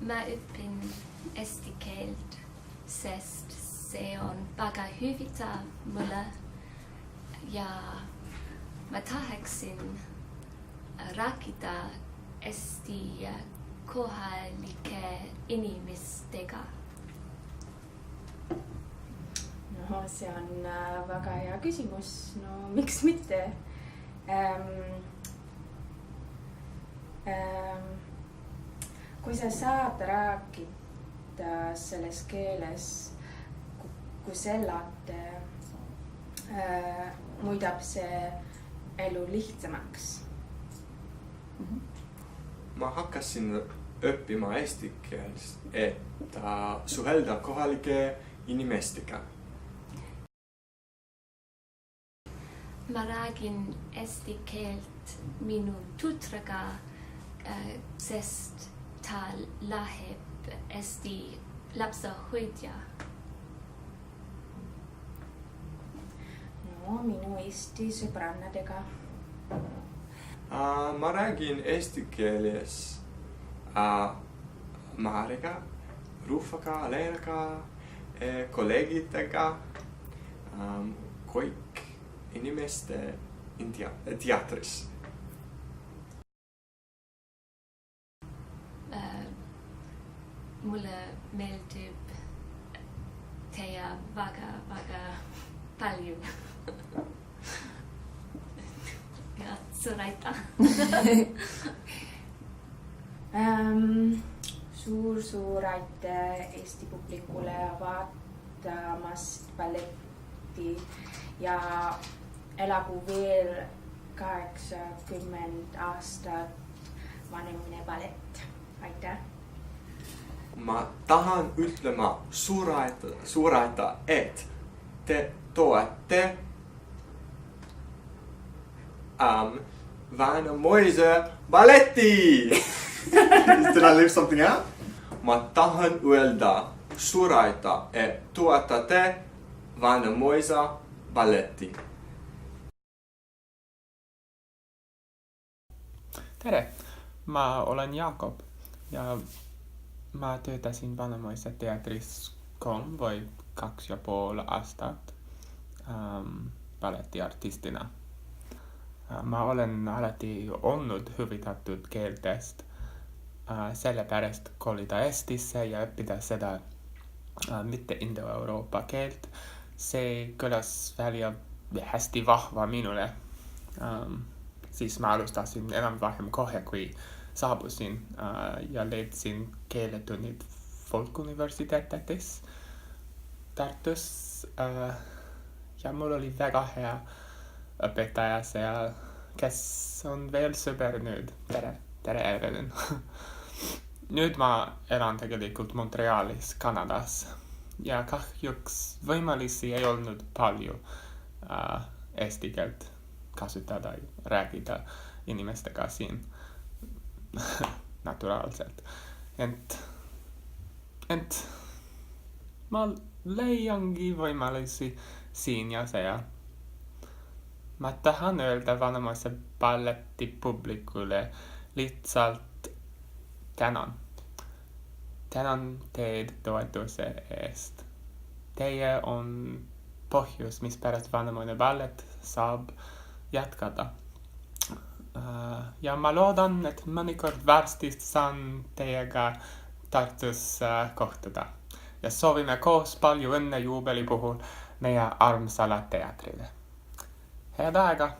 Ma õpin eesti keelt, sest see on väga huvitav mulle ja ma tahaksin rääkida eesti kohalike inimestega. No, see on väga hea küsimus. No, miks mitte? Kui sa saad rääkida selles keeles, kus elad, muudab see elu lihtsamaks. Ma hakkasin õppima eesti keeles, et suhelda kohalike inimestega. Ma räägin eesti keelt minu tutraga, sest ta läheb eesti lapsehoidja. No, minu eesti sõbrannadega. Ma räägin eesti keeles Maariga, Ruufaga, Leenaga, kolleegidega, kõik inimeste teatris. Mulle meeldib teha väga palju. Ja suur aitäh. Suur aitäh Eesti publikule vaatamast balletti ja elagu veel 80 aastat vanemine ballett. Aitäh! Ma tahan ütlema suur aitäh, et te toete Väänamoise balletti! Did I leave something out? Ma tahan öelda suur aitäh, et toetate Väänamoise balletti. Tere, ma olen Jaakob ja ma töötasin Väänamoise teatris 3 või 2,5 aastat balletiartistina. Ma olen alati olnud huvitatud keeltest, sellepärast kolida Eestisse ja õppida seda mitte Indo-Euroopa keelt. See kõlas välja hästi vahva minule. Siis ma alustasin enam-vähem kohe, kui saabusin ja leidsin keeletunnid Folkuniversiteetis Tartus ja mul oli väga hea õpetaja seal, kes on veel sõber nüüd. Tere Evelyn. Nüüd ma elan tegelikult Montrealis, Kanadas ja kahjuks võimalusi ei olnud palju eesti keelt kasutada ja rääkida inimestega siin naturaalselt. Ent ma leiangi võimalusi siin ja seal. Ma tahan öelda Väänamoise balleti publikule lihtsalt tänan. Tänan teid toetuse eest. Teie on põhjus, mispärast Väänamoise ballet saab jätkata. Ja ma loodan, et mõnikord varsti saan teiega Tartus kohtuda. Ja soovime koos palju õnne juubeli puhul meie armsale teatrile. Head aega!